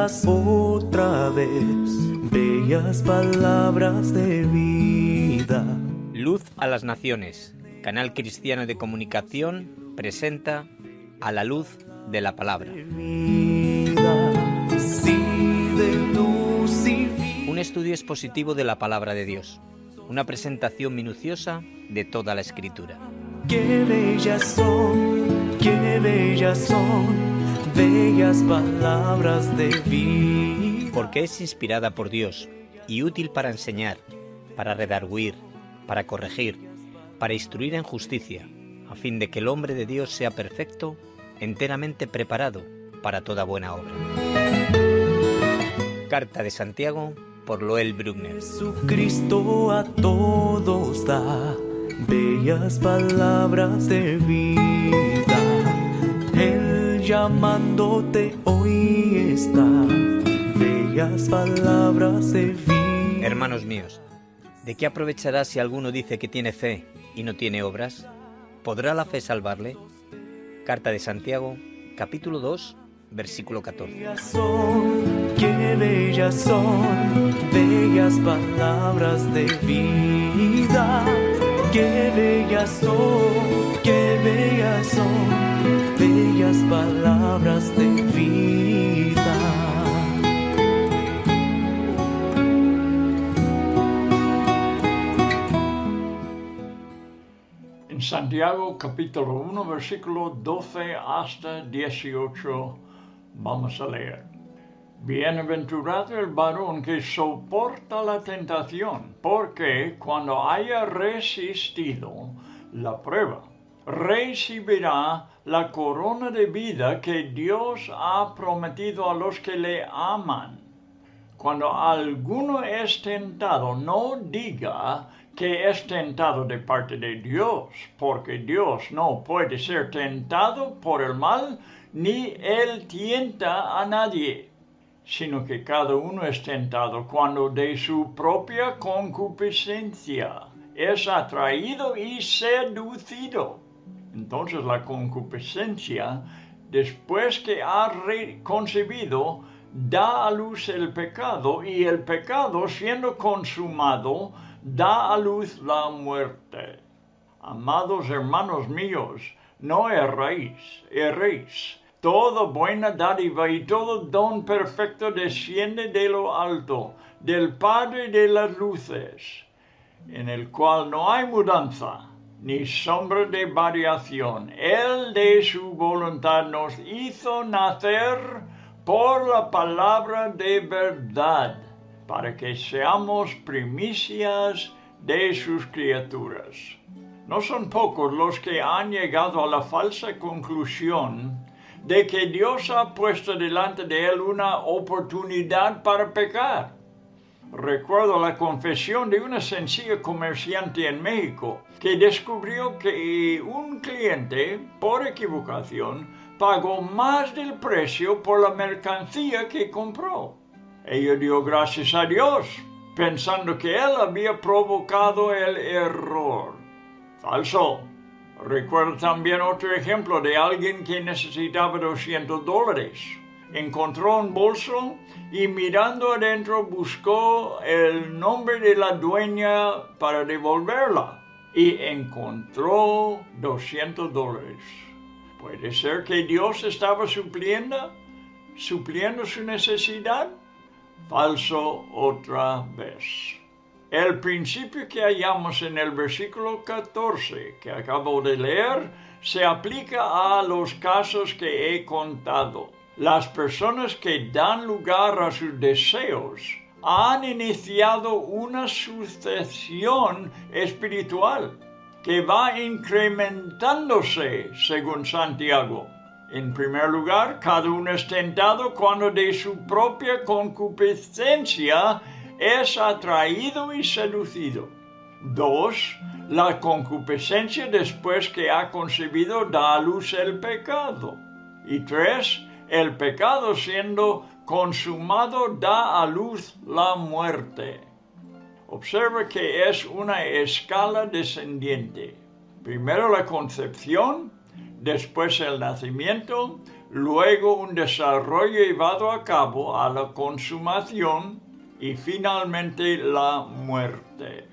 las otra vez, bellas palabras de vida. Luz a las Naciones, canal cristiano de comunicación, presenta A la luz de la palabra. Un estudio expositivo de la palabra de Dios, una presentación minuciosa de toda la Escritura. Qué bellas son, bellas palabras de vida. Porque es inspirada por Dios y útil para enseñar, para redarguir, para corregir, para instruir en justicia, a fin de que el hombre de Dios sea perfecto, enteramente preparado para toda buena obra. Carta de Santiago por Loel Bruckner. Jesucristo a todos da bellas palabras de vida. Él llamándote hoy está, bellas palabras de vida. Hermanos míos, ¿de qué aprovechará si alguno dice que tiene fe y no tiene obras? ¿Podrá la fe salvarle? Carta de Santiago, capítulo 2, versículo 14. Qué bellas son, bellas palabras de vida. Qué bellas son, bellas palabras de vida. En Santiago capítulo 1, versículo 12 hasta 18, vamos a leer. Bienaventurado el varón que soporta la tentación, porque cuando haya resistido la prueba, recibirá la corona de vida que Dios ha prometido a los que le aman. Cuando alguno es tentado, no diga que es tentado de parte de Dios, porque Dios no puede ser tentado por el mal, ni Él tienta a nadie, sino que cada uno es tentado cuando de su propia concupiscencia es atraído y seducido. Entonces la concupiscencia, después que ha concebido, da a luz el pecado, y el pecado, siendo consumado, da a luz la muerte. Amados hermanos míos, no erréis. Toda buena dádiva y todo don perfecto desciende de lo alto, del Padre de las luces, en el cual no hay mudanza, ni sombra de variación. Él de su voluntad nos hizo nacer por la palabra de verdad, para que seamos primicias de sus criaturas. No son pocos los que han llegado a la falsa conclusión de que Dios ha puesto delante de él una oportunidad para pecar. Recuerdo la confesión de una sencilla comerciante en México que descubrió que un cliente, por equivocación, pagó más del precio por la mercancía que compró. Ella dio gracias a Dios, pensando que él había provocado el error. Falso. Recuerdo también otro ejemplo de alguien que necesitaba $200. Encontró un bolso y mirando adentro buscó el nombre de la dueña para devolverla y encontró $200. ¿Puede ser que Dios estaba supliendo su necesidad? Falso otra vez. El principio que hallamos en el versículo 14 que acabo de leer se aplica a los casos que he contado. Las personas que dan lugar a sus deseos han iniciado una sucesión espiritual que va incrementándose según Santiago. En primer lugar, cada uno es tentado cuando de su propia concupiscencia es atraído y seducido. 2. La concupiscencia después que ha concebido da a luz el pecado. Y 3. El pecado siendo consumado da a luz la muerte. Observa que es una escala descendiente. Primero la concepción, después el nacimiento, luego un desarrollo llevado a cabo a la consumación y finalmente la muerte.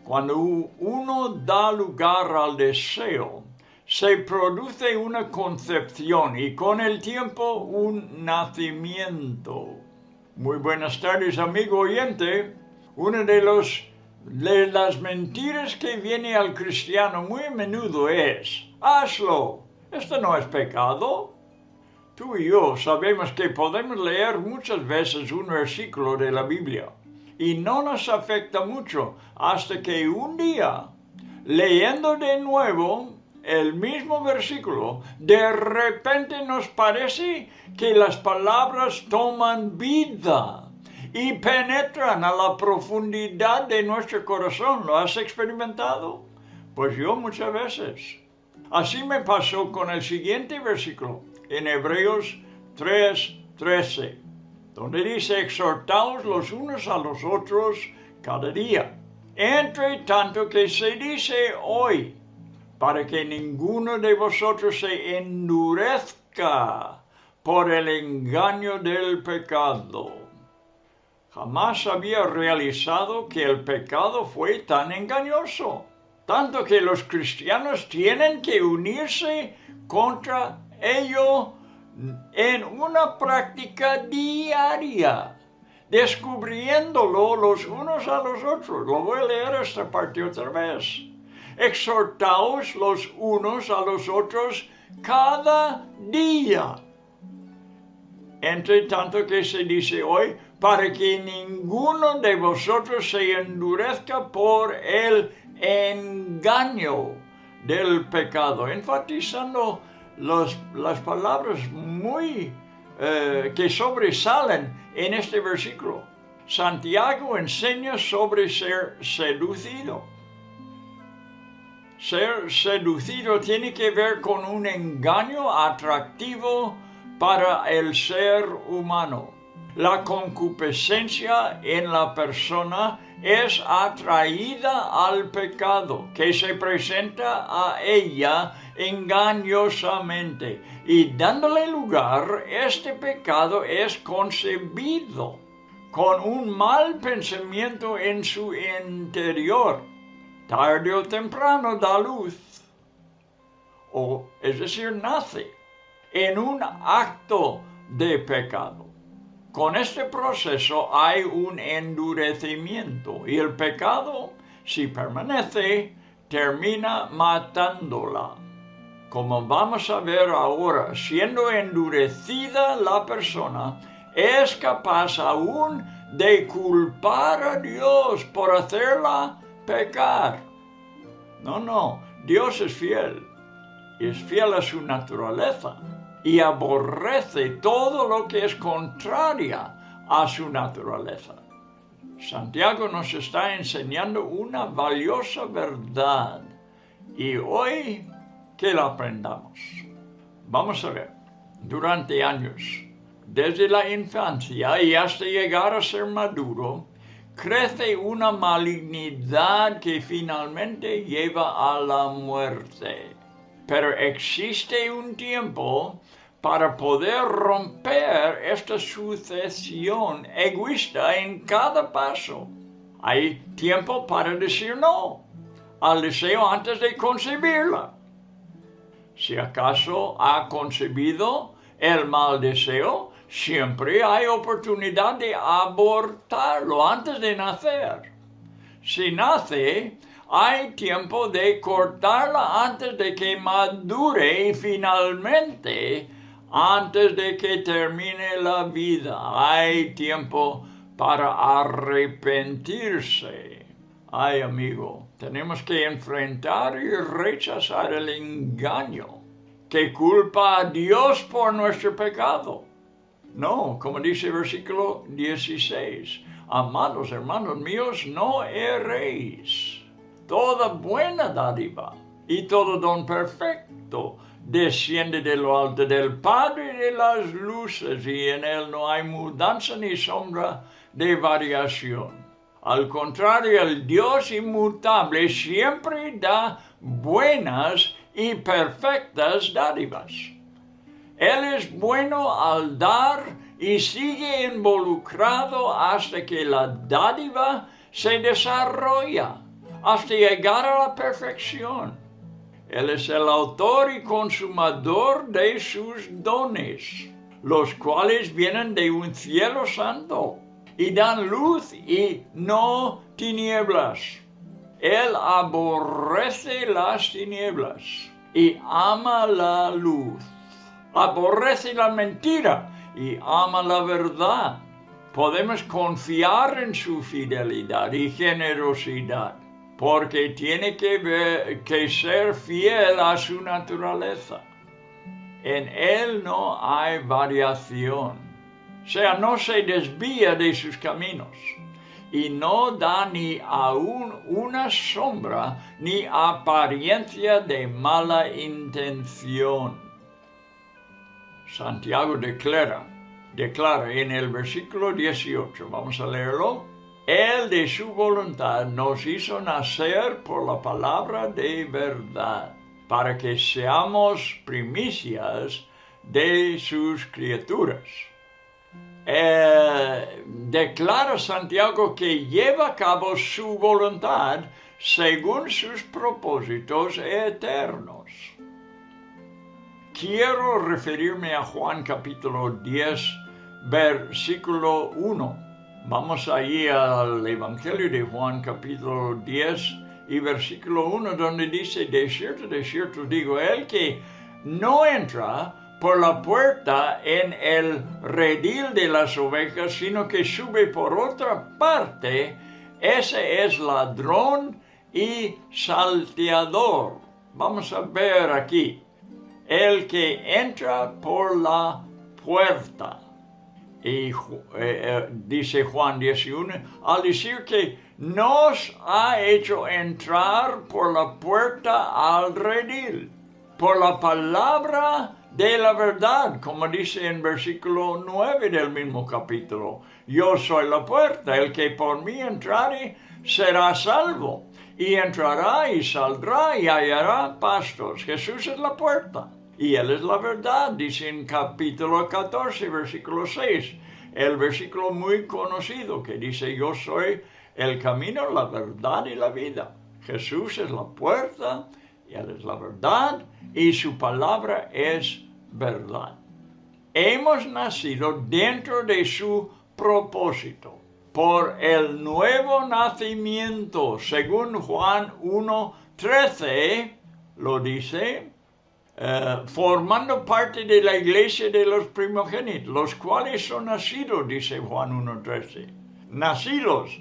Cuando uno da lugar al deseo, se produce una concepción y con el tiempo un nacimiento. Muy buenas tardes, amigo oyente. Una de las mentiras que viene al cristiano muy a menudo es: hazlo, esto no es pecado. Tú y yo sabemos que podemos leer muchas veces un versículo de la Biblia y no nos afecta mucho hasta que un día, leyendo de nuevo el mismo versículo, de repente nos parece que las palabras toman vida y penetran a la profundidad de nuestro corazón. ¿Lo has experimentado? Pues yo muchas veces. Así me pasó con el siguiente versículo, en Hebreos 3:13, donde dice: exhortaos los unos a los otros cada día, entre tanto que se dice hoy, para que ninguno de vosotros se endurezca por el engaño del pecado. Jamás había realizado que el pecado fue tan engañoso, tanto que los cristianos tienen que unirse contra ello en una práctica diaria, descubriéndolo los unos a los otros. Lo voy a leer esta parte otra vez. Exhortaos los unos a los otros cada día, entre tanto que se dice hoy, para que ninguno de vosotros se endurezca por el engaño del pecado, enfatizando las palabras muy que sobresalen en este versículo. Santiago enseña sobre ser seducido. Ser seducido tiene que ver con un engaño atractivo para el ser humano. La concupiscencia en la persona es atraída al pecado, que se presenta a ella engañosamente, y dándole lugar, este pecado es concebido con un mal pensamiento en su interior. Tarde o temprano da luz, es decir, nace en un acto de pecado. Con este proceso hay un endurecimiento y el pecado, si permanece, termina matándola. Como vamos a ver ahora, siendo endurecida la persona, es capaz aún de culpar a Dios por hacerla pecar. No, Dios es fiel a su naturaleza y aborrece todo lo que es contraria a su naturaleza. Santiago nos está enseñando una valiosa verdad y hoy que la aprendamos. Vamos a ver, durante años, desde la infancia y hasta llegar a ser maduro, crece una malignidad que finalmente lleva a la muerte. Pero existe un tiempo para poder romper esta sucesión egoísta en cada paso. Hay tiempo para decir no al deseo antes de concebirla. Si acaso ha concebido el mal deseo, siempre hay oportunidad de abortarlo antes de nacer. Si nace, hay tiempo de cortarla antes de que madure y finalmente, antes de que termine la vida, hay tiempo para arrepentirse. Ay, amigo, tenemos que enfrentar y rechazar el engaño que culpa a Dios por nuestro pecado. No, como dice el versículo 16, amados hermanos míos, no erréis. Toda buena dádiva y todo don perfecto desciende de lo alto del Padre de las luces, y en él no hay mudanza ni sombra de variación. Al contrario, el Dios inmutable siempre da buenas y perfectas dádivas. Él es bueno al dar y sigue involucrado hasta que la dádiva se desarrolla, hasta llegar a la perfección. Él es el autor y consumador de sus dones, los cuales vienen de un cielo santo y dan luz y no tinieblas. Él aborrece las tinieblas y ama la luz. Aborrece la mentira y ama la verdad. Podemos confiar en su fidelidad y generosidad, porque tiene que ser fiel a su naturaleza. En él no hay variación, o sea, no se desvía de sus caminos y no da ni aún una sombra ni apariencia de mala intención. Santiago declara en el versículo 18, vamos a leerlo. Él de su voluntad nos hizo nacer por la palabra de verdad, para que seamos primicias de sus criaturas. Declara Santiago que lleva a cabo su voluntad según sus propósitos eternos. Quiero referirme a Juan capítulo 10, versículo 1. Vamos allí al Evangelio de Juan capítulo 10 y versículo 1, donde dice, de cierto digo, el que no entra por la puerta en el redil de las ovejas, sino que sube por otra parte, ese es ladrón y salteador. Vamos a ver aquí. El que entra por la puerta. Y dice Juan 11, al decir que nos ha hecho entrar por la puerta al redil, por la palabra de la verdad, como dice en versículo 9 del mismo capítulo. Yo soy la puerta, el que por mí entrare será salvo, y entrará y saldrá y hallará pastos. Jesús es la puerta. Y Él es la verdad, dice en capítulo 14, versículo 6, el versículo muy conocido que dice, yo soy el camino, la verdad y la vida. Jesús es la puerta, y Él es la verdad, y su palabra es verdad. Hemos nacido dentro de su propósito, por el nuevo nacimiento, según Juan 1:13, lo dice, formando parte de la iglesia de los primogénitos, los cuales son nacidos, dice Juan 1:13, nacidos,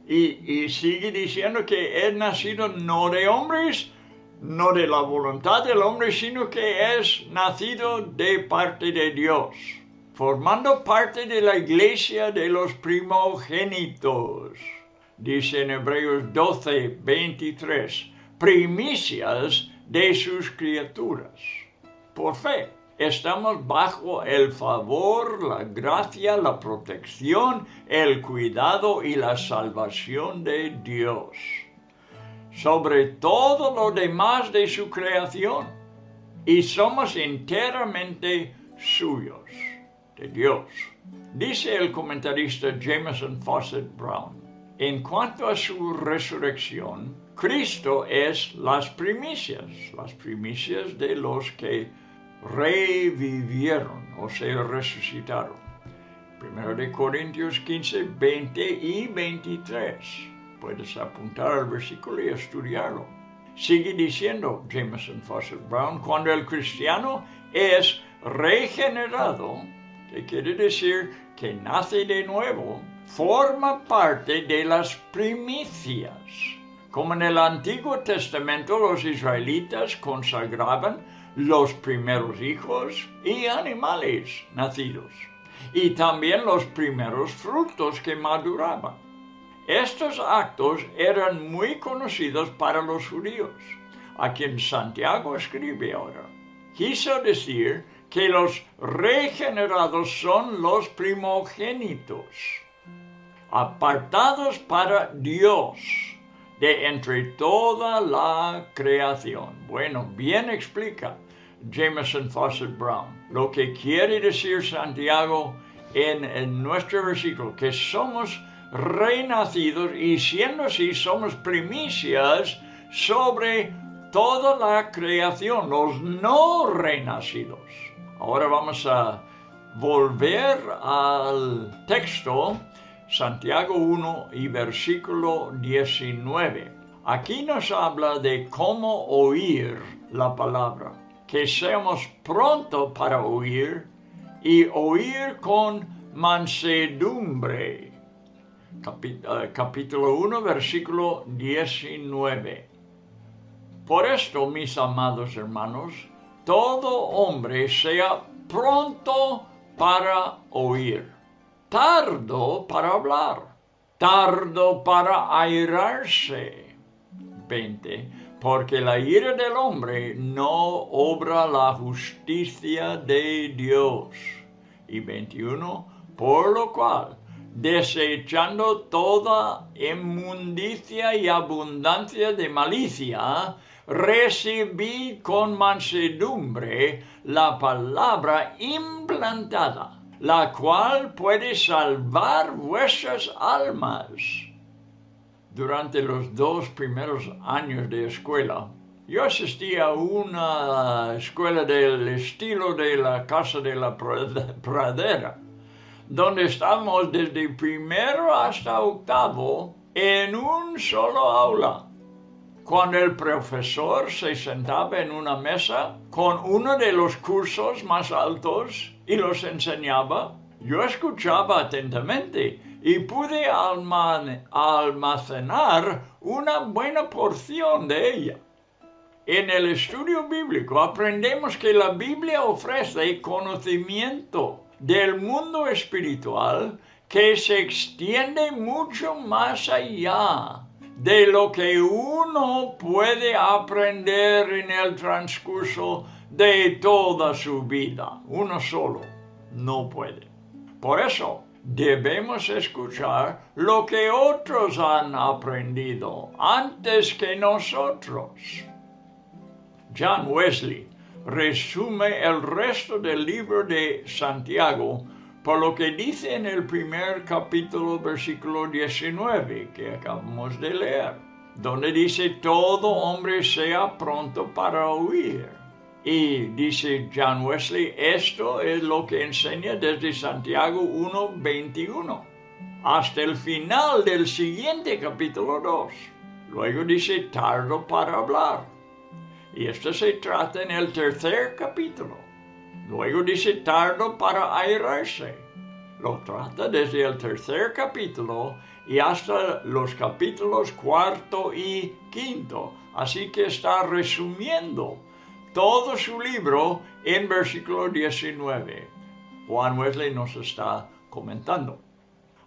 y sigue diciendo que es nacido no de hombres, no de la voluntad del hombre, sino que es nacido de parte de Dios, formando parte de la iglesia de los primogénitos, dice en Hebreos 12:23, primicias de sus criaturas. Por fe, estamos bajo el favor, la gracia, la protección, el cuidado y la salvación de Dios sobre todo lo demás de su creación, y somos enteramente suyos, de Dios. Dice el comentarista Jameson Fawcett Brown, en cuanto a su resurrección, Cristo es las primicias de los que revivieron o se resucitaron. 1 Corintios 15, 20 y 23. Puedes apuntar al versículo y estudiarlo. Sigue diciendo Jameson Fawcett Brown, cuando el cristiano es regenerado, que quiere decir que nace de nuevo, forma parte de las primicias. Como en el Antiguo Testamento los israelitas consagraban los primeros hijos y animales nacidos, y también los primeros frutos que maduraban. Estos actos eran muy conocidos para los judíos, a quien Santiago escribe ahora. Quiso decir que los regenerados son los primogénitos, apartados para Dios, de entre toda la creación. Bueno, bien explica Jameson Fawcett Brown lo que quiere decir Santiago en nuestro versículo, que somos renacidos y siendo así somos primicias sobre toda la creación, los no renacidos. Ahora vamos a volver al texto, Santiago 1 y versículo 19. Aquí nos habla de cómo oír la palabra, que seamos pronto para oír y oír con mansedumbre. Capítulo 1, versículo 19. Por esto, mis amados hermanos, todo hombre sea pronto para oír, tardo para hablar, tardo para airarse. 20. Porque la ira del hombre no obra la justicia de Dios. Y 21. Por lo cual, desechando toda inmundicia y abundancia de malicia, recibid con mansedumbre la palabra implantada, la cual puede salvar vuestras almas. Durante los 2 primeros años de escuela, yo asistí a una escuela del estilo de la Casa de la Pradera, donde estamos desde primero hasta octavo en un solo aula. Cuando el profesor se sentaba en una mesa con uno de los cursos más altos y los enseñaba, yo escuchaba atentamente y pude almacenar una buena porción de ella. En el estudio bíblico aprendemos que la Biblia ofrece conocimiento del mundo espiritual que se extiende mucho más allá de lo que uno puede aprender en el transcurso de toda su vida. Uno solo no puede. Por eso debemos escuchar lo que otros han aprendido antes que nosotros. John Wesley resume el resto del libro de Santiago por lo que dice en el primer capítulo, versículo 19, que acabamos de leer, donde dice, todo hombre sea pronto para oír. Y dice John Wesley, esto es lo que enseña desde Santiago 1:21 hasta el final del siguiente capítulo 2. Luego dice, tardo para hablar. Y esto se trata en el tercer capítulo. Luego dice, tardo para airarse. Lo trata desde el tercer capítulo y hasta los capítulos 4 y 5. Así que está resumiendo todo su libro en versículo 19. Juan Wesley nos está comentando.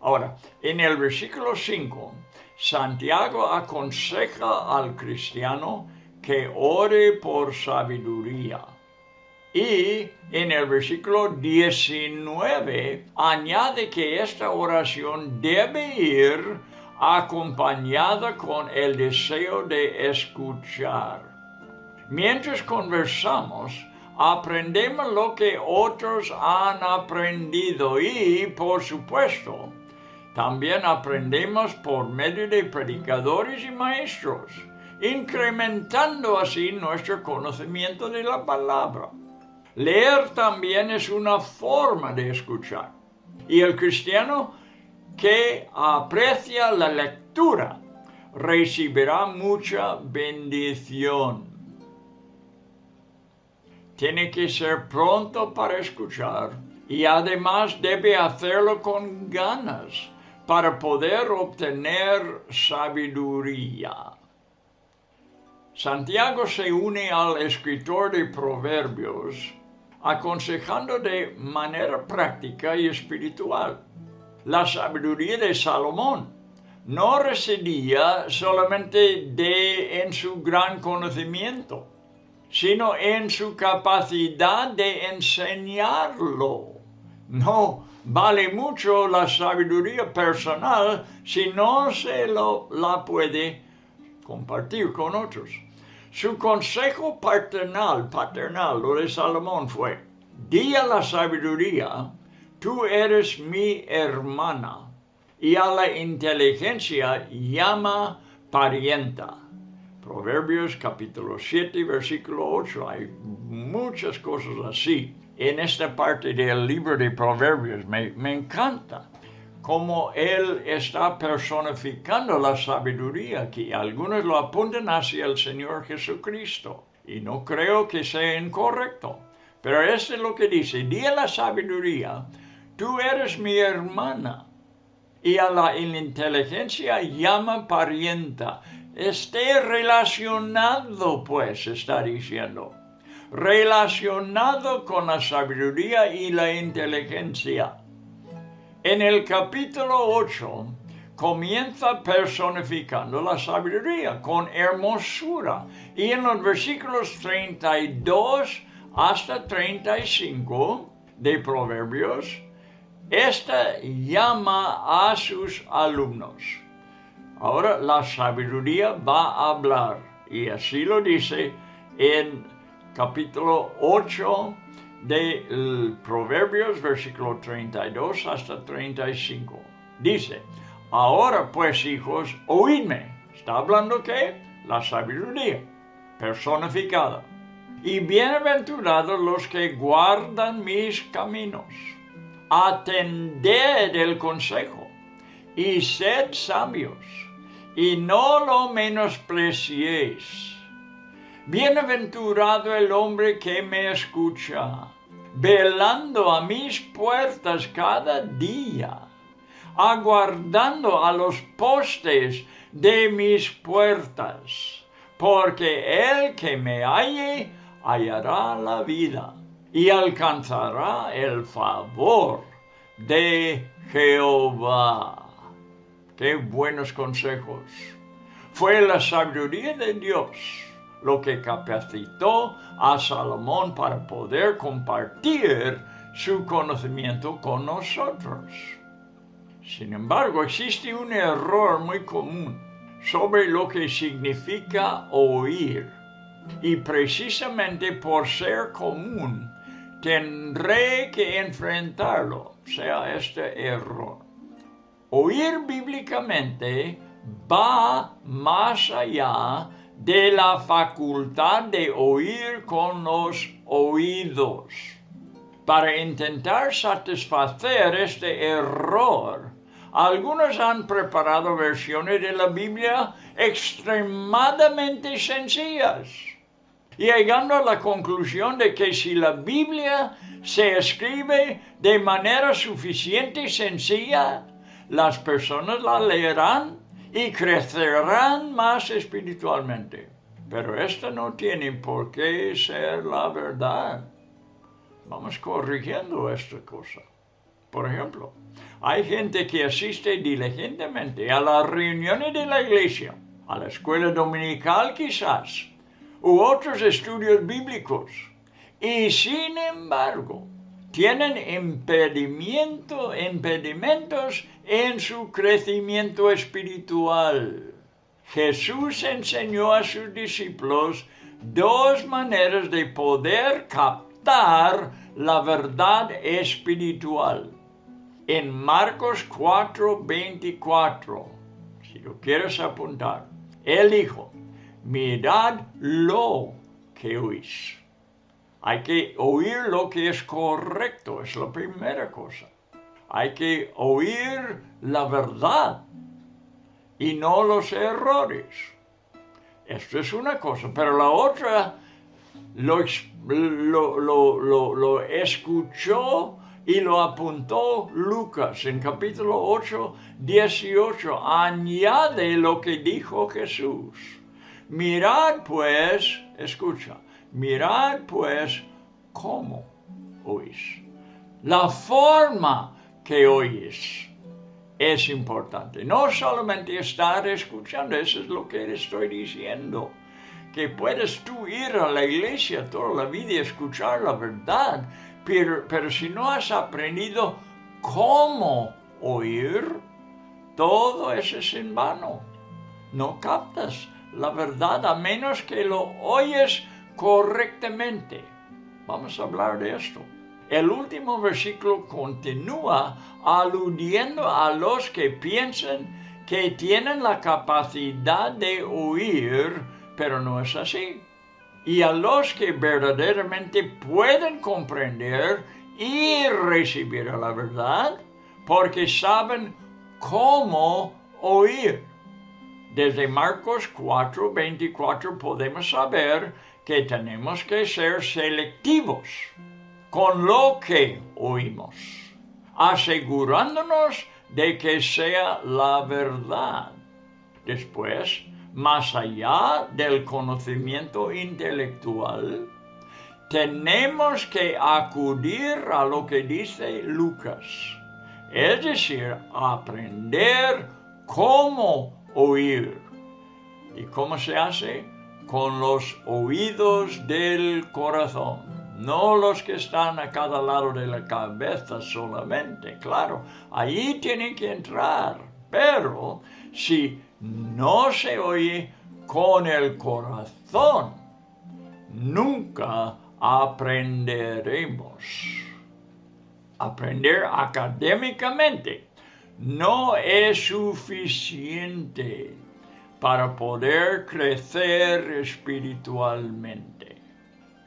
Ahora, en el versículo 5, Santiago aconseja al cristiano que ore por sabiduría. Y en el versículo 19 añade que esta oración debe ir acompañada con el deseo de escuchar. Mientras conversamos, aprendemos lo que otros han aprendido y, por supuesto, también aprendemos por medio de predicadores y maestros, incrementando así nuestro conocimiento de la palabra. Leer también es una forma de escuchar. Y el cristiano que aprecia la lectura recibirá mucha bendición. Tiene que ser pronto para escuchar y además debe hacerlo con ganas para poder obtener sabiduría. Santiago se une al escritor de Proverbios aconsejando de manera práctica y espiritual. La sabiduría de Salomón no residía solamente en su gran conocimiento, sino en su capacidad de enseñarlo. No vale mucho la sabiduría personal si no se la puede compartir con otros. Su consejo paternal, lo de Salomón fue: di a la sabiduría, tú eres mi hermana, y a la inteligencia llama parienta. Proverbios capítulo 7, versículo 8. Hay muchas cosas así en esta parte del libro de Proverbios. Me encanta cómo él está personificando la sabiduría, que algunos lo apuntan hacia el Señor Jesucristo. Y no creo que sea incorrecto. Pero esto es lo que dice: di a la sabiduría, tú eres mi hermana, y a la inteligencia llama parienta. Esté relacionado, pues, está diciendo, relacionado con la sabiduría y la inteligencia. En el capítulo 8 comienza personificando la sabiduría con hermosura. Y en los versículos 32 hasta 35 de Proverbios, esta llama a sus alumnos. Ahora la sabiduría va a hablar, y así lo dice en capítulo 8 de Proverbios, versículo 32 hasta 35. Dice: ahora pues, hijos, oídme. ¿Está hablando qué? La sabiduría personificada. Y bienaventurados los que guardan mis caminos. Atended el consejo y sed sabios, y no lo menospreciéis. Bienaventurado el hombre que me escucha, velando a mis puertas cada día, aguardando a los postes de mis puertas, porque el que me halle hallará la vida y alcanzará el favor de Jehová. ¡Qué buenos consejos! Fue la sabiduría de Dios lo que capacitó a Salomón para poder compartir su conocimiento con nosotros. Sin embargo, existe un error muy común sobre lo que significa oír. Y precisamente por ser común, tendré que enfrentarlo, sea este error. Oír bíblicamente va más allá de la facultad de oír con los oídos. Para intentar satisfacer este error, algunos han preparado versiones de la Biblia extremadamente sencillas, llegando a la conclusión de que si la Biblia se escribe de manera suficiente y sencilla, las personas la leerán y crecerán más espiritualmente. Pero esto no tiene por qué ser la verdad. Vamos corrigiendo esta cosa. Por ejemplo, hay gente que asiste diligentemente a las reuniones de la iglesia, a la escuela dominical quizás, u otros estudios bíblicos, y sin embargo tienen impedimentos en su crecimiento espiritual. Jesús enseñó a sus discípulos dos maneras de poder captar la verdad espiritual. En Marcos 4:24, si lo quieres apuntar, él dijo: mirad lo que oís. Hay que oír lo que es correcto, es la primera cosa. Hay que oír la verdad y no los errores. Esto es una cosa, pero la otra lo escuchó y lo apuntó Lucas en capítulo 8:18. Añade lo que dijo Jesús. Mirad pues, escucha, mirad pues cómo oís. La forma que oís es importante. No solamente estar escuchando, eso es lo que estoy diciendo. Que puedes tú ir a la iglesia toda la vida y escuchar la verdad, pero si no has aprendido cómo oír, todo eso es en vano. No captas la verdad a menos que lo oyes correctamente. Vamos a hablar de esto. El último versículo continúa aludiendo a los que piensan que tienen la capacidad de oír, pero no es así. Y a los que verdaderamente pueden comprender y recibir la verdad, porque saben cómo oír. Desde Marcos 4:24 podemos saber que tenemos que ser selectivos con lo que oímos, asegurándonos de que sea la verdad. Después, más allá del conocimiento intelectual, tenemos que acudir a lo que dice Lucas, es decir, aprender cómo oír. ¿Y cómo se hace? Con los oídos del corazón, no los que están a cada lado de la cabeza solamente. Claro, allí tienen que entrar, pero si no se oye con el corazón, nunca aprenderemos. Aprender académicamente no es suficiente para poder crecer espiritualmente.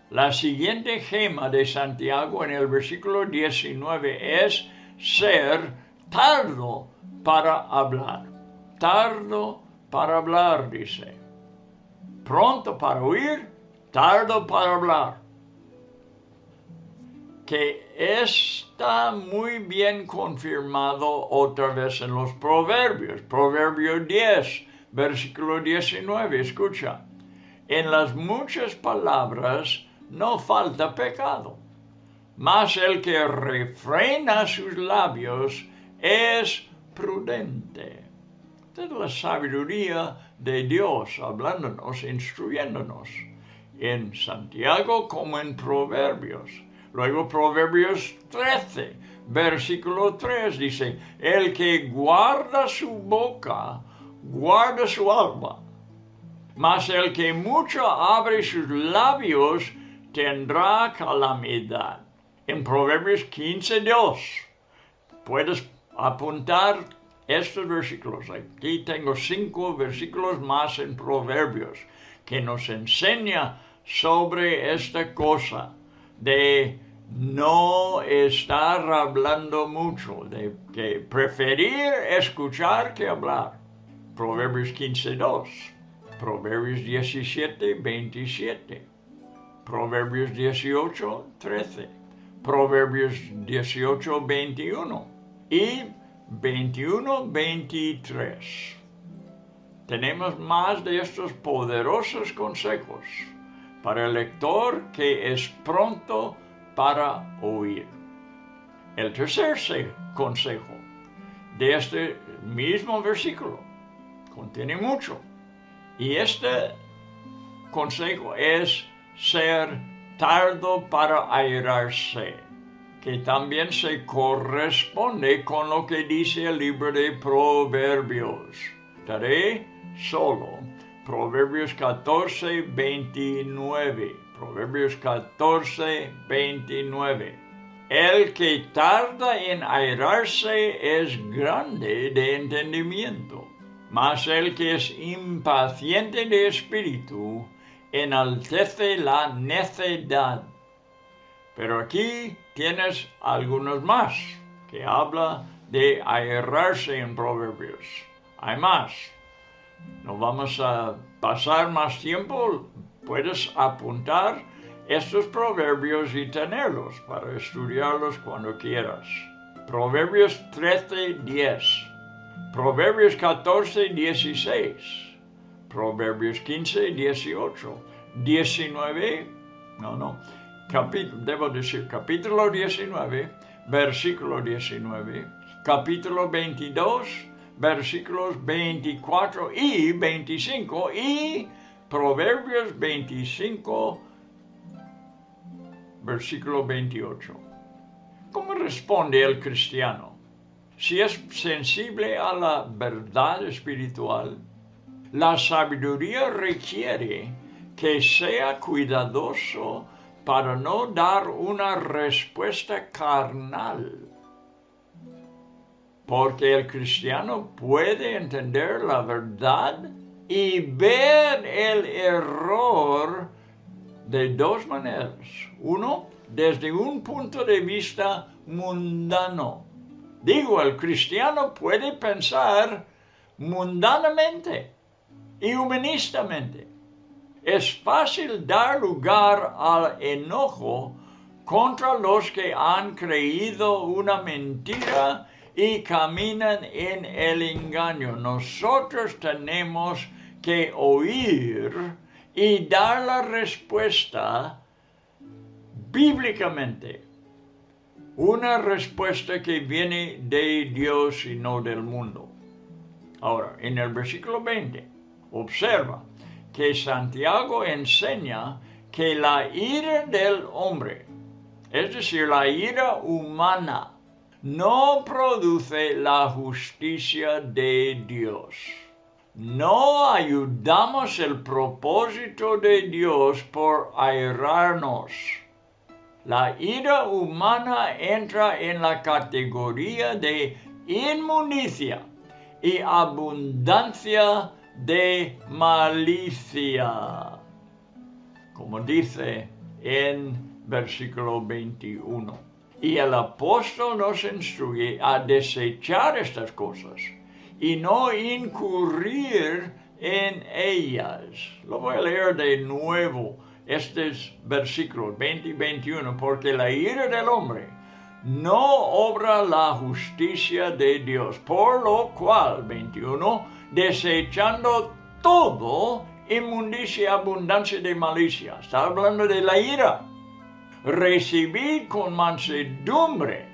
La siguiente gema de Santiago en el versículo 19 es ser tardo para hablar. Tardo para hablar, dice. Pronto para oír, tardo para hablar. Que está muy bien confirmado otra vez en los Proverbios. Proverbio 10, versículo 19, escucha. En las muchas palabras no falta pecado, mas el que refrena sus labios es prudente. Esta es la sabiduría de Dios hablándonos, instruyéndonos en Santiago como en Proverbios. Luego Proverbios 13, versículo 3 dice, el que guarda su boca, guarda su alma, mas el que mucho abre sus labios tendrá calamidad. En Proverbios 15:2 puedes apuntar estos versículos. Aquí tengo 5 versículos más en Proverbios que nos enseña sobre esta cosa de no estar hablando mucho, de que preferir escuchar que hablar. Proverbios 15:2, Proverbios 17:27, Proverbios 18:13, Proverbios 18:21 y 21:23. Tenemos más de estos poderosos consejos para el lector que es pronto para oír. El tercer consejo de este mismo versículo contiene mucho. Y este consejo es ser tardo para airarse, que también se corresponde con lo que dice el libro de Proverbios. Estaré solo. Proverbios 14:29. Proverbios 14:29. El que tarda en airarse es grande de entendimiento, mas el que es impaciente de espíritu enaltece la necedad. Pero aquí tienes algunos más que habla de airarse en Proverbios. Hay más. No vamos a pasar más tiempo. Puedes apuntar estos proverbios y tenerlos para estudiarlos cuando quieras. Proverbios 13:10. Proverbios 14:16. Proverbios 15:18. 19. Capítulo 19, versículo 19. Capítulo 22, versículos 24 y 25 y Proverbios 25, versículo 28. ¿Cómo responde el cristiano? Si es sensible a la verdad espiritual, La sabiduría requiere que sea cuidadoso para no dar una respuesta carnal, porque el cristiano puede entender la verdad y ver el error de dos maneras. Uno, desde un punto de vista mundano. Digo, el cristiano puede pensar mundanamente y humanistamente. Es fácil dar lugar al enojo contra los que han creído una mentira y caminan en el engaño. Nosotros tenemos que oír y dar la respuesta bíblicamente. Una respuesta que viene de Dios y no del mundo. Ahora, en el versículo 20, observa que Santiago enseña que la ira del hombre, es decir, la ira humana, no produce la justicia de Dios. No ayudamos el propósito de Dios por airarnos. La ira humana entra en la categoría de inmundicia y abundancia de malicia, como dice en versículo 21. Y el apóstol nos instruye a desechar estas cosas y no incurrir en ellas. Lo voy a leer de nuevo, estos versículos 20 y 21, porque la ira del hombre no obra la justicia de Dios, por lo cual, 21, desechando todo inmundicia y abundancia de malicia. Está hablando de la ira. Recibid con mansedumbre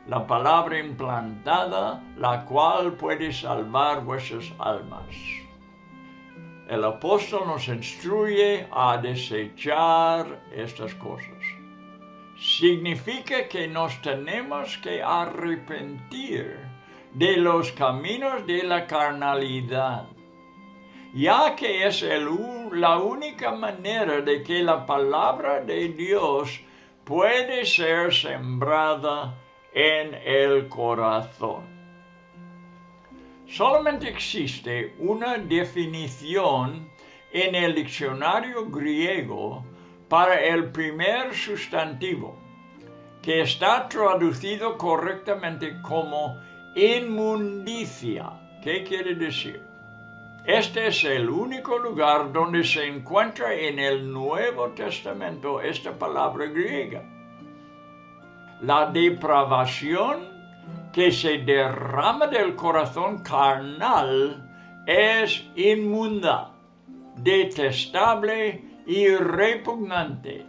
la palabra implantada, la cual puede salvar vuestras almas. El apóstol nos instruye a desechar estas cosas. Significa que nos tenemos que arrepentir de los caminos de la carnalidad, ya que es la única manera de que la palabra de Dios puede ser sembrada en el corazón. Solamente existe una definición en el diccionario griego para el primer sustantivo, que está traducido correctamente como inmundicia. ¿Qué quiere decir? Este es el único lugar donde se encuentra en el Nuevo Testamento esta palabra griega. La depravación que se derrama del corazón carnal es inmunda, detestable y repugnante.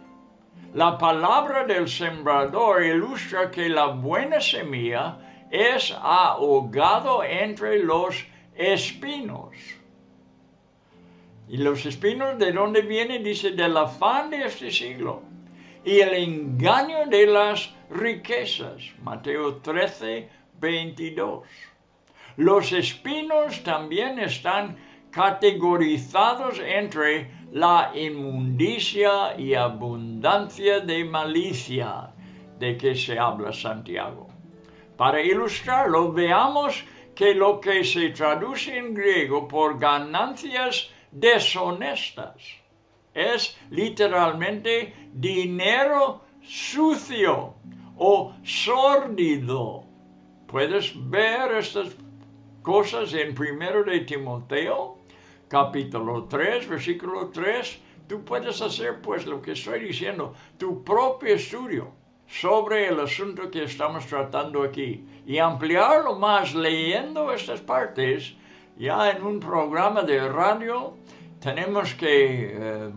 La palabra del sembrador ilustra que la buena semilla es ahogado entre los espinos. ¿Y los espinos de dónde vienen? Dice, del afán de este siglo y el engaño de las riquezas. Mateo 13, 22. Los espinos también están categorizados entre la inmundicia y abundancia de malicia de que se habla Santiago. Para ilustrarlo, veamos que lo que se traduce en griego por ganancias deshonestas es literalmente dinero sucio o sórdido. Puedes ver estas cosas en 1 de Timoteo, capítulo 3, versículo 3. Tú puedes hacer, pues, lo que estoy diciendo, tu propio estudio sobre el asunto que estamos tratando aquí y ampliarlo más leyendo estas partes. Ya en un programa de radio tenemos que,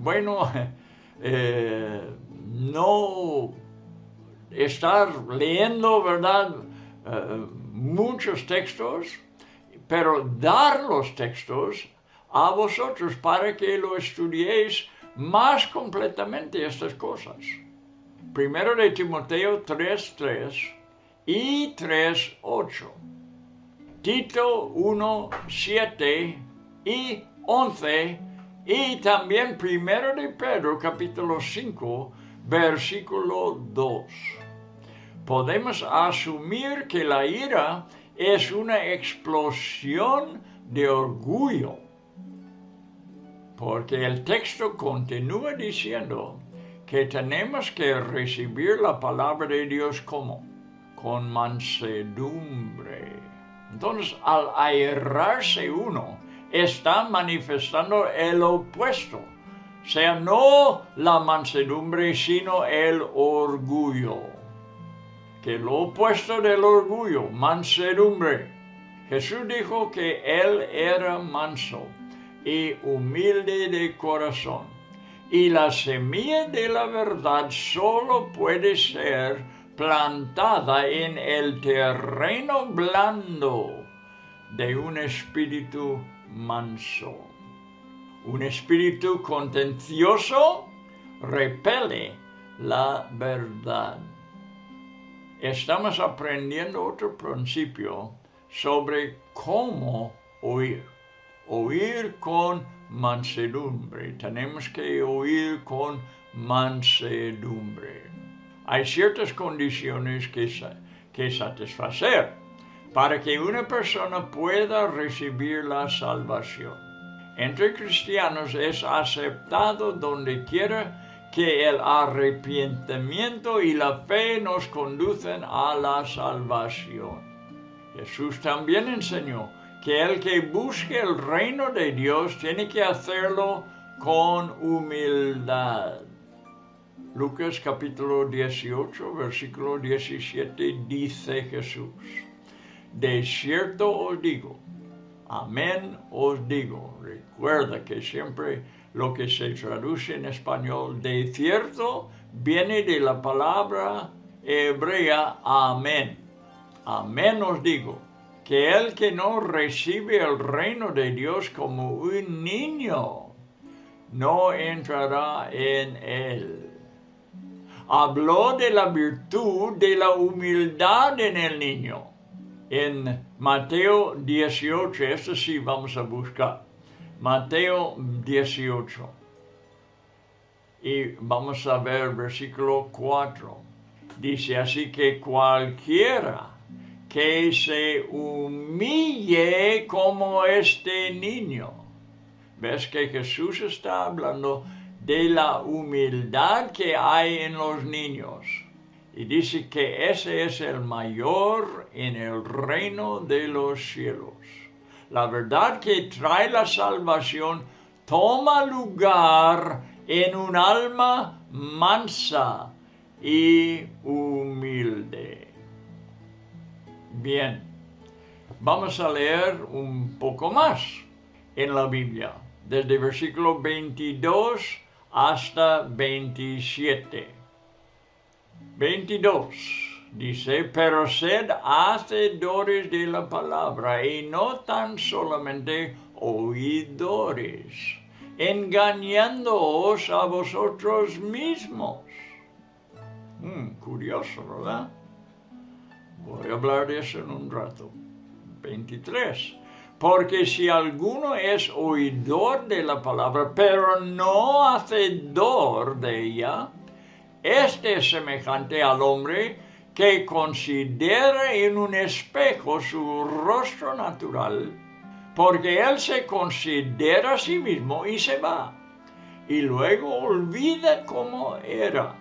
no estar leyendo, ¿verdad?, muchos textos, pero dar los textos a vosotros para que lo estudiéis más completamente estas cosas. 1 de Timoteo 3:3 y 3:8. Tito 1:7 y y 11, y también 1 de Pedro, capítulo 5, versículo 2. Podemos asumir que la ira es una explosión de orgullo, porque el texto continúa diciendo que tenemos que recibir la palabra de Dios como con mansedumbre. Entonces, al airarse uno, está manifestando el opuesto, o sea, no la mansedumbre, sino el orgullo. Que lo opuesto del orgullo, mansedumbre. Jesús dijo que Él era manso y humilde de corazón. Y la semilla de la verdad solo puede ser plantada en el terreno blando de un espíritu manso. Un espíritu contencioso repele la verdad. Estamos aprendiendo otro principio sobre cómo oír. Oír con mansedumbre. Tenemos que oír con mansedumbre. Hay ciertas condiciones que satisfacer para que una persona pueda recibir la salvación. Entre cristianos es aceptado donde quiera que el arrepentimiento y la fe nos conducen a la salvación. Jesús también enseñó que el que busque el reino de Dios tiene que hacerlo con humildad. Lucas capítulo 18, versículo 17 dice Jesús: de cierto os digo, amén os digo. Recuerda que siempre lo que se traduce en español de cierto viene de la palabra hebrea amén. Amén os digo, que el que no recibe el reino de Dios como un niño, no entrará en él. Habló de la virtud de la humildad en el niño. En Mateo 18, esto sí vamos a buscar. Mateo 18. Y vamos a ver versículo 4. Dice así que cualquiera que se humille como este niño. ¿Ves que Jesús está hablando de la humildad que hay en los niños? Y dice que ese es el mayor en el reino de los cielos. La verdad que trae la salvación toma lugar en un alma mansa y humilde. Bien, vamos a leer un poco más en la Biblia, desde versículo 22 hasta 27. 22. Dice, pero sed hacedores de la palabra y no tan solamente oidores, engañándoos a vosotros mismos. Curioso, ¿verdad? Voy a hablar de eso en un rato. 23. Porque si alguno es oidor de la palabra, pero no hacedor de ella, este es semejante al hombre que considera en un espejo su rostro natural, porque él se considera a sí mismo y se va, y luego olvida cómo era.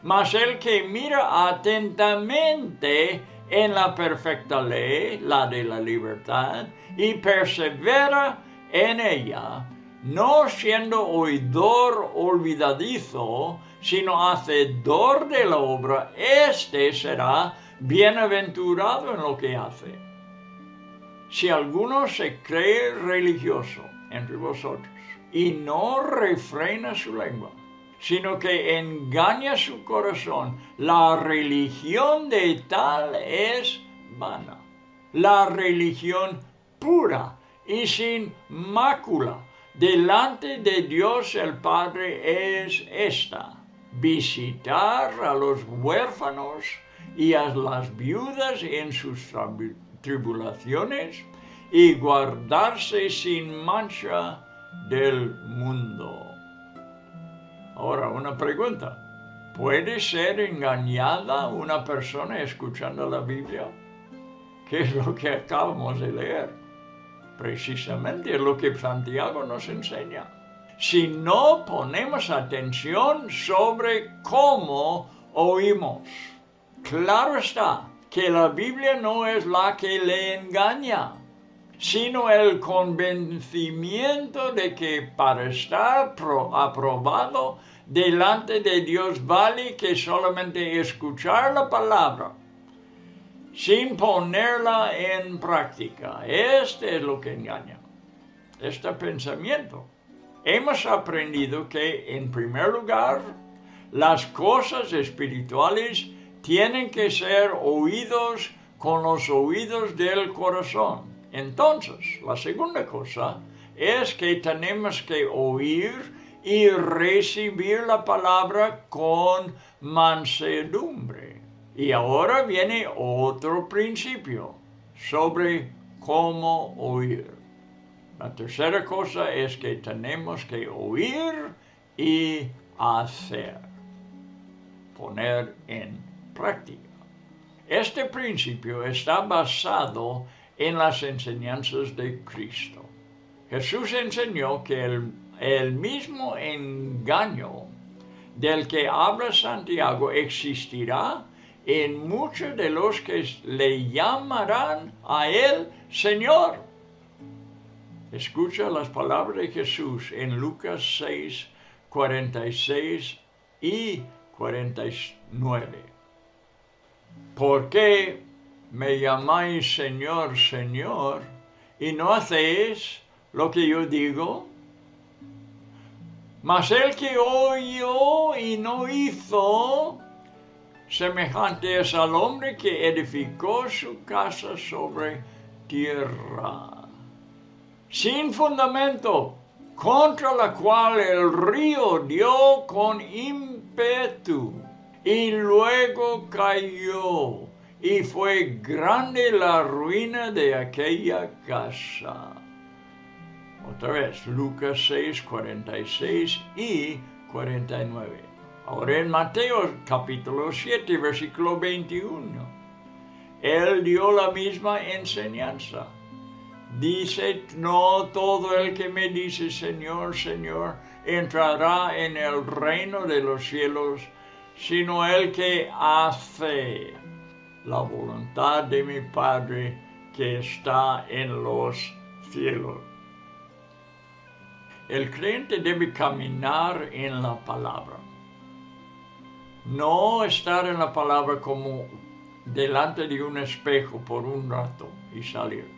Mas el que mira atentamente en la perfecta ley, la de la libertad, y persevera en ella, no siendo oidor olvidadizo, sino hacedor de la obra, éste será bienaventurado en lo que hace. Si alguno se cree religioso entre vosotros y no refrena su lengua, sino que engaña su corazón, la religión de tal es vana. La religión pura y sin mácula delante de Dios el Padre es esta: visitar a los huérfanos y a las viudas en sus tribulaciones y guardarse sin mancha del mundo. Ahora, una pregunta. ¿Puede ser engañada una persona escuchando la Biblia? ¿Qué es lo que acabamos de leer? Precisamente es lo que Santiago nos enseña. Si no ponemos atención sobre cómo oímos. Claro está que la Biblia no es la que le engaña, sino el convencimiento de que para estar aprobado delante de Dios vale que solamente escuchar la palabra sin ponerla en práctica. Este es lo que engaña, este pensamiento. Hemos aprendido que, en primer lugar, las cosas espirituales tienen que ser oídos con los oídos del corazón. Entonces, la segunda cosa es que tenemos que oír y recibir la palabra con mansedumbre. Y ahora viene otro principio sobre cómo oír. La tercera cosa es que tenemos que oír y hacer, poner en práctica. Este principio está basado en las enseñanzas de Cristo. Jesús enseñó que el mismo engaño del que habla Santiago existirá en muchos de los que le llamarán a él Señor. Escucha las palabras de Jesús en Lucas 6, 46 y 49. ¿Por qué me llamáis Señor, Señor, y no hacéis lo que yo digo? Mas el que oyó y no hizo, semejante es al hombre que edificó su casa sobre tierra, sin fundamento, contra la cual el río dio con ímpetu, y luego cayó, y fue grande la ruina de aquella casa. Otra vez, Lucas 6, 46 y 49. Ahora en Mateo capítulo 7, versículo 21. Él dio la misma enseñanza. Dice, no todo el que me dice Señor, Señor, entrará en el reino de los cielos, sino el que hace la voluntad de mi Padre que está en los cielos. El creyente debe caminar en la palabra. No estar en la palabra como delante de un espejo por un rato y salir.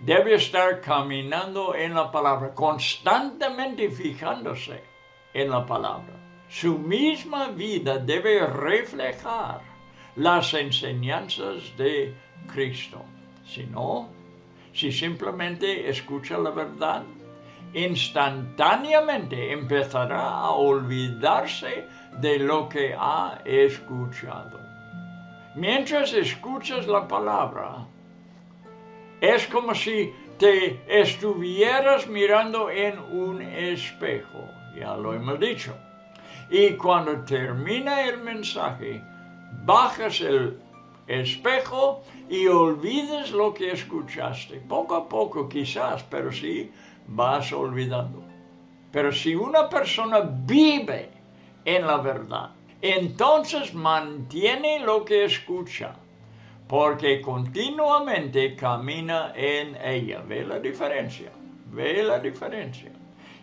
Debe estar caminando en la palabra, constantemente fijándose en la palabra. Su misma vida debe reflejar las enseñanzas de Cristo. Si no, si simplemente escucha la verdad, instantáneamente empezará a olvidarse de lo que ha escuchado. Mientras escuchas la palabra, es como si te estuvieras mirando en un espejo, ya lo hemos dicho. Y cuando termina el mensaje, bajas el espejo y olvidas lo que escuchaste. Poco a poco quizás, pero sí vas olvidando. Pero si una persona vive en la verdad, entonces mantiene lo que escucha, porque continuamente camina en ella. ¿Ve la diferencia? ¿Ve la diferencia?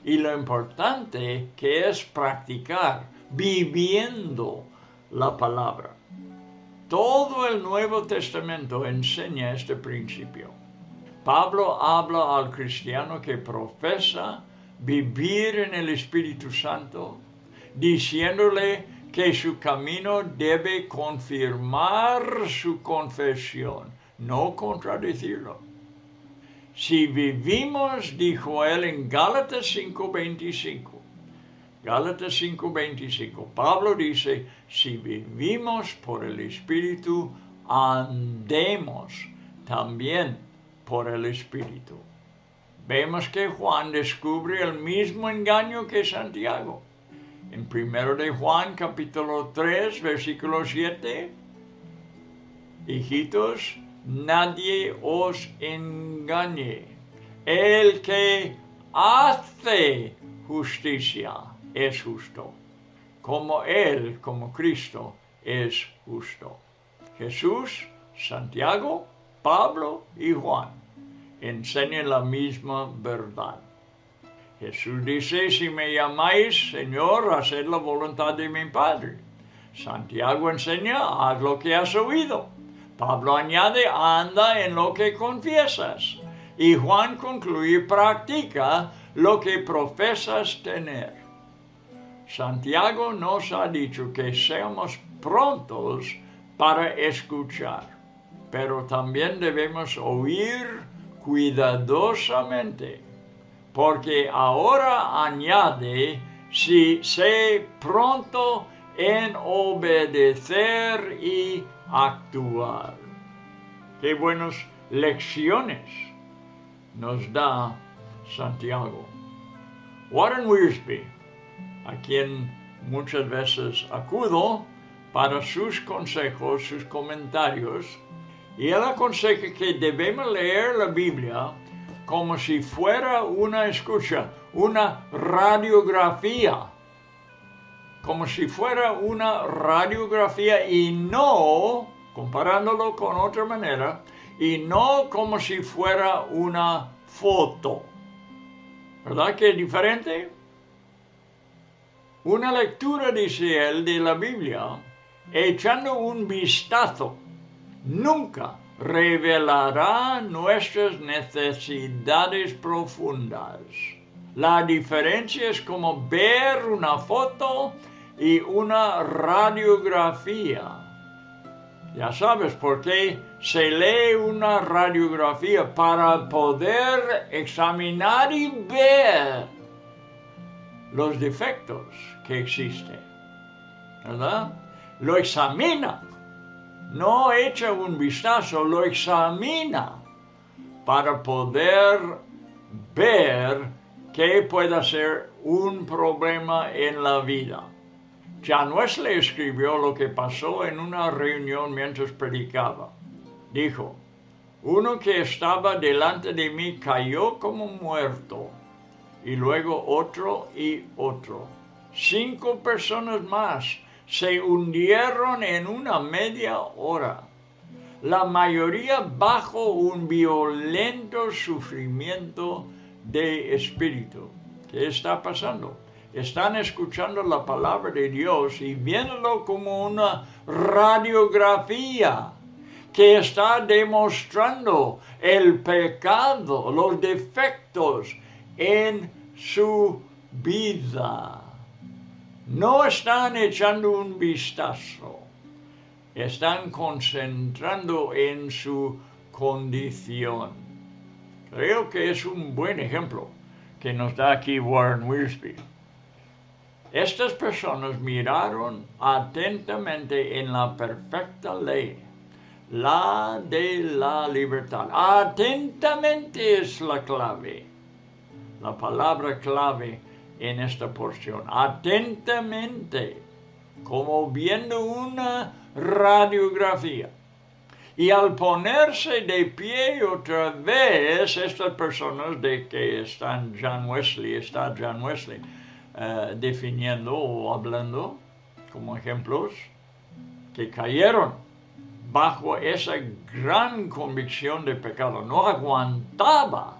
Y lo importante que es practicar viviendo la palabra. Todo el Nuevo Testamento enseña este principio. Pablo habla al cristiano que profesa vivir en el Espíritu Santo, diciéndole que su camino debe confirmar su confesión, no contradecirlo. Si vivimos, dijo él en Gálatas 5:25, Gálatas 5:25, Pablo dice, si vivimos por el Espíritu, andemos también por el Espíritu. Vemos que Juan descubre el mismo engaño que Santiago. En 1 de Juan, capítulo 3, versículo 7, hijitos, nadie os engañe. El que hace justicia es justo, como Él, como Cristo, es justo. Jesús, Santiago, Pablo y Juan enseñan la misma verdad. Jesús dice, si me llamáis Señor, haced la voluntad de mi Padre. Santiago enseña, haz lo que has oído. Pablo añade, anda en lo que confiesas. Y Juan concluye, practica lo que profesas tener. Santiago nos ha dicho que seamos prontos para escuchar, pero también debemos oír cuidadosamente, porque ahora añade, si sé pronto en obedecer y actuar. Qué buenas lecciones nos da Santiago. Warren Wiersbe, a quien muchas veces acudo para sus consejos, sus comentarios, y él aconseja que debemos leer la Biblia como si fuera una radiografía, como si fuera una radiografía y no, comparándolo con otra manera, y no como si fuera una foto. ¿Verdad que es diferente? Una lectura, dice él, de la Biblia, echando un vistazo, nunca revelará nuestras necesidades profundas. La diferencia es como ver una foto y una radiografía. Ya sabes por qué se lee una radiografía, para poder examinar y ver los defectos que existen, ¿verdad? Lo examina, no echa un vistazo, lo examina para poder ver qué puede ser un problema en la vida. John Wesley escribió lo que pasó en una reunión mientras predicaba. Dijo, uno que estaba delante de mí cayó como muerto, y luego otro y otro. 5 personas más se hundieron en una media hora, la mayoría bajo un violento sufrimiento de espíritu. ¿Qué está pasando? Están escuchando la palabra de Dios y viéndolo como una radiografía que está demostrando el pecado, los defectos en su vida. No están echando un vistazo, están concentrando en su condición. Creo que es un buen ejemplo que nos da aquí Warren Wiersbe. Estas personas miraron atentamente en la perfecta ley, la de la libertad. Atentamente es la clave, la palabra clave en esta porción. Atentamente, como viendo una radiografía. Y al ponerse de pie otra vez, estas personas de que está John Wesley, definiendo o hablando como ejemplos, que cayeron bajo esa gran convicción de pecado. No aguantaba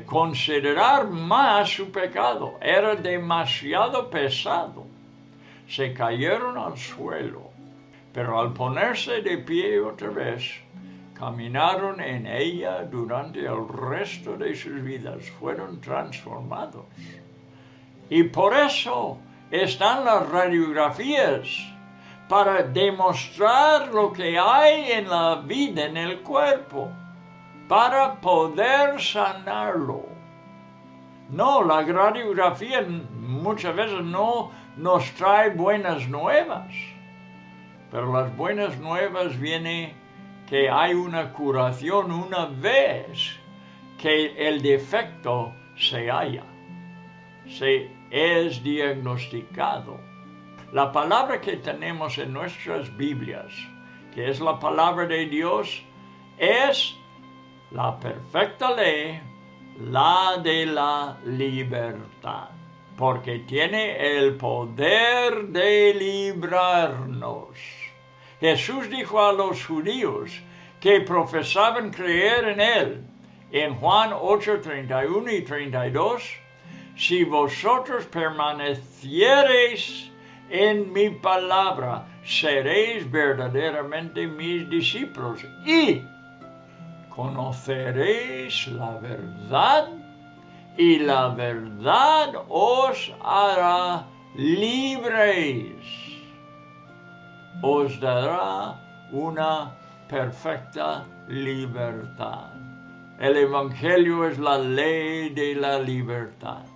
considerar más su pecado. Era demasiado pesado. Se cayeron al suelo. Pero al ponerse de pie otra vez, caminaron en ella durante el resto de sus vidas. Fueron transformados. Y por eso están las radiografías, para demostrar lo que hay en la vida, en el cuerpo, para poder sanarlo. No, la radiografía muchas veces no nos trae buenas nuevas, pero las buenas nuevas vienen que hay una curación una vez que el defecto se halla, se es diagnosticado. La palabra que tenemos en nuestras Biblias, que es la palabra de Dios, es la perfecta ley, la de la libertad, porque tiene el poder de librarnos. Jesús dijo a los judíos que profesaban creer en Él, en Juan 8, 31 y 32, si vosotros permaneciereis en mi palabra, seréis verdaderamente mis discípulos y conoceréis la verdad, y la verdad os hará libres. Os dará una perfecta libertad. El Evangelio es la ley de la libertad.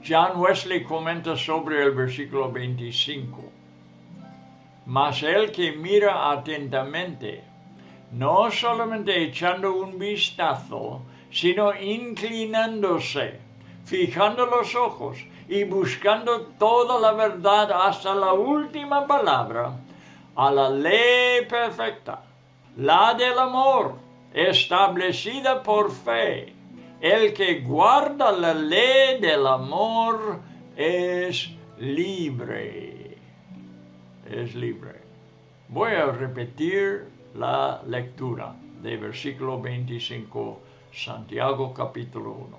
John Wesley comenta sobre el versículo 25. Mas el que mira atentamente, no solamente echando un vistazo, sino inclinándose, fijando los ojos y buscando toda la verdad hasta la última palabra, a la ley perfecta, la del amor, establecida por fe. El que guarda la ley del amor es libre. Es libre. Voy a repetir la lectura de versículo 25, Santiago capítulo 1.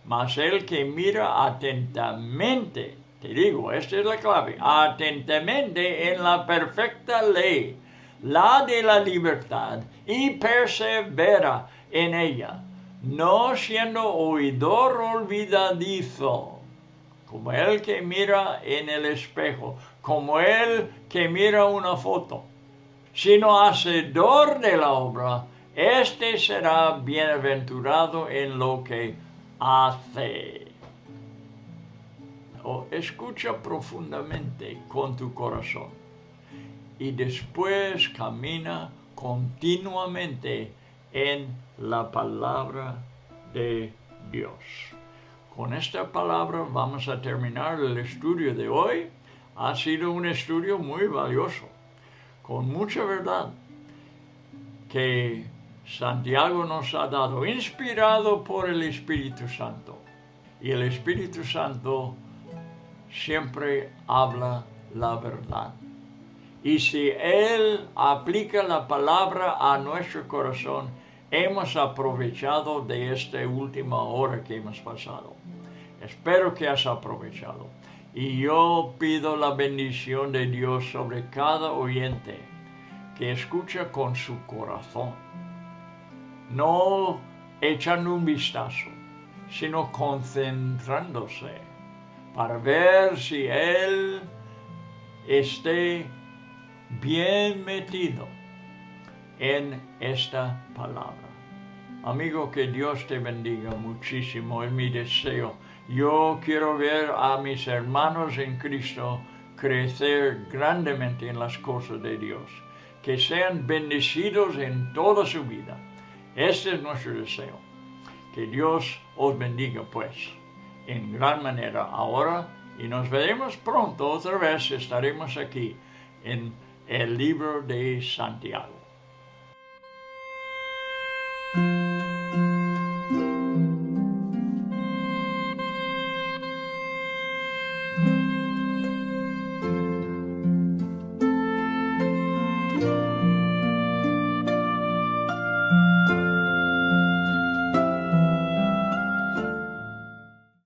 Mas el que mira atentamente, te digo, esta es la clave, atentamente en la perfecta ley, la de la libertad, y persevera en ella, no siendo oidor olvidadizo, como el que mira en el espejo, como el que mira una foto, sino hacedor de la obra, este será bienaventurado en lo que hace. Escucha profundamente con tu corazón y después camina continuamente en la palabra de Dios. Con esta palabra vamos a terminar el estudio de hoy. Ha sido un estudio muy valioso, con mucha verdad, que Santiago nos ha dado, inspirado por el Espíritu Santo. Y el Espíritu Santo siempre habla la verdad. Y si Él aplica la palabra a nuestro corazón, hemos aprovechado de esta última hora que hemos pasado. Espero que has aprovechado. Y yo pido la bendición de Dios sobre cada oyente que escucha con su corazón, no echando un vistazo, sino concentrándose para ver si Él esté bien metido en esta palabra. Amigo, que Dios te bendiga muchísimo, es mi deseo. Yo quiero ver a mis hermanos en Cristo crecer grandemente en las cosas de Dios, que sean bendecidos en toda su vida. Este es nuestro deseo. Que Dios os bendiga, pues, en gran manera ahora, y nos veremos pronto otra vez. Estaremos aquí en el libro de Santiago.